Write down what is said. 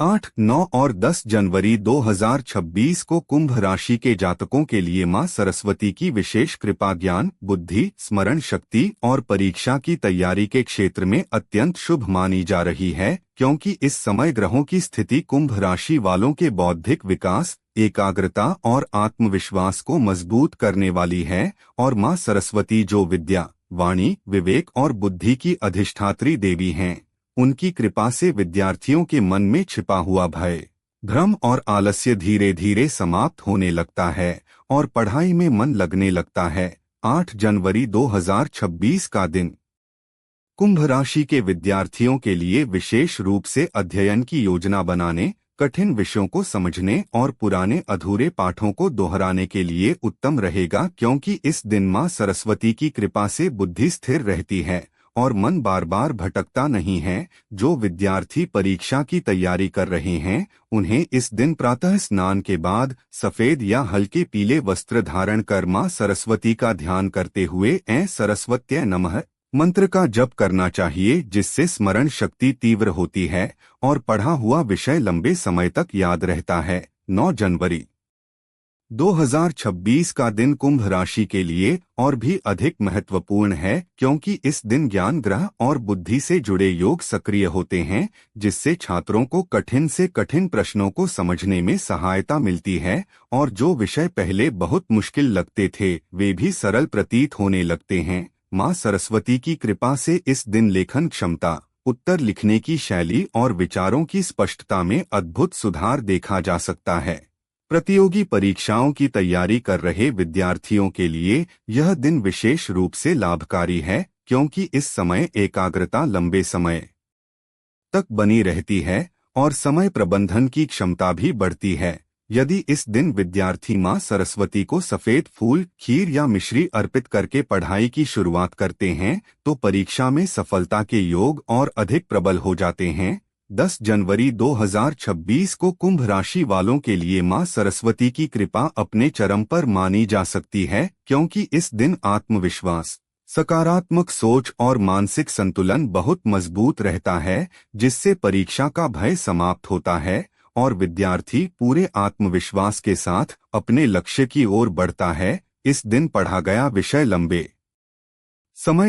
8, 9 और 10 जनवरी 2026 को कुंभ राशि के जातकों के लिए मां सरस्वती की विशेष कृपा ज्ञान, बुद्धि, स्मरण शक्ति और परीक्षा की तैयारी के क्षेत्र में अत्यंत शुभ मानी जा रही है, क्योंकि इस समय ग्रहों की स्थिति कुंभ राशि वालों के बौद्धिक विकास, एकाग्रता और आत्मविश्वास को मजबूत करने वाली है। और मां सरस्वती जो विद्या, वाणी, विवेक और बुद्धि की अधिष्ठात्री देवी हैं, उनकी कृपा से विद्यार्थियों के मन में छिपा हुआ भय, भ्रम और आलस्य धीरे धीरे समाप्त होने लगता है और पढ़ाई में मन लगने लगता है। 8 जनवरी 2026 का दिन कुंभ राशि के विद्यार्थियों के लिए विशेष रूप से अध्ययन की योजना बनाने, कठिन विषयों को समझने और पुराने अधूरे पाठों को दोहराने के लिए उत्तम रहेगा, क्योंकि इस दिन मां सरस्वती की कृपा से बुद्धि स्थिर रहती है और मन बार बार भटकता नहीं है। जो विद्यार्थी परीक्षा की तैयारी कर रहे हैं, उन्हें इस दिन प्रातः स्नान के बाद सफेद या हल्के पीले वस्त्र धारण कर मां सरस्वती का ध्यान करते हुए ऐं सरस्वत्यै नमः मंत्र का जप करना चाहिए, जिससे स्मरण शक्ति तीव्र होती है और पढ़ा हुआ विषय लंबे समय तक याद रहता है। 9 जनवरी 2026 का दिन कुंभ राशि के लिए और भी अधिक महत्वपूर्ण है, क्योंकि इस दिन ज्ञान ग्रह और बुद्धि से जुड़े योग सक्रिय होते हैं, जिससे छात्रों को कठिन से कठिन प्रश्नों को समझने में सहायता मिलती है और जो विषय पहले बहुत मुश्किल लगते थे, वे भी सरल प्रतीत होने लगते हैं। मां सरस्वती की कृपा से इस दिन लेखन क्षमता, उत्तर लिखने की शैली और विचारों की स्पष्टता में अद्भुत सुधार देखा जा सकता है। प्रतियोगी परीक्षाओं की तैयारी कर रहे विद्यार्थियों के लिए यह दिन विशेष रूप से लाभकारी है, क्योंकि इस समय एकाग्रता लंबे समय तक बनी रहती है और समय प्रबंधन की क्षमता भी बढ़ती है। यदि इस दिन विद्यार्थी मां सरस्वती को सफेद फूल, खीर या मिश्री अर्पित करके पढ़ाई की शुरुआत करते हैं, तो परीक्षा में सफलता के योग और अधिक प्रबल हो जाते हैं। 10 जनवरी 2026 को कुंभ राशि वालों के लिए मां सरस्वती की कृपा अपने चरम पर मानी जा सकती है, क्योंकि इस दिन आत्मविश्वास, सकारात्मक सोच और मानसिक संतुलन बहुत मजबूत रहता है, जिससे परीक्षा का भय समाप्त होता है और विद्यार्थी पूरे आत्मविश्वास के साथ अपने लक्ष्य की ओर बढ़ता है। इस दिन पढ़ा गया विषय लंबे समय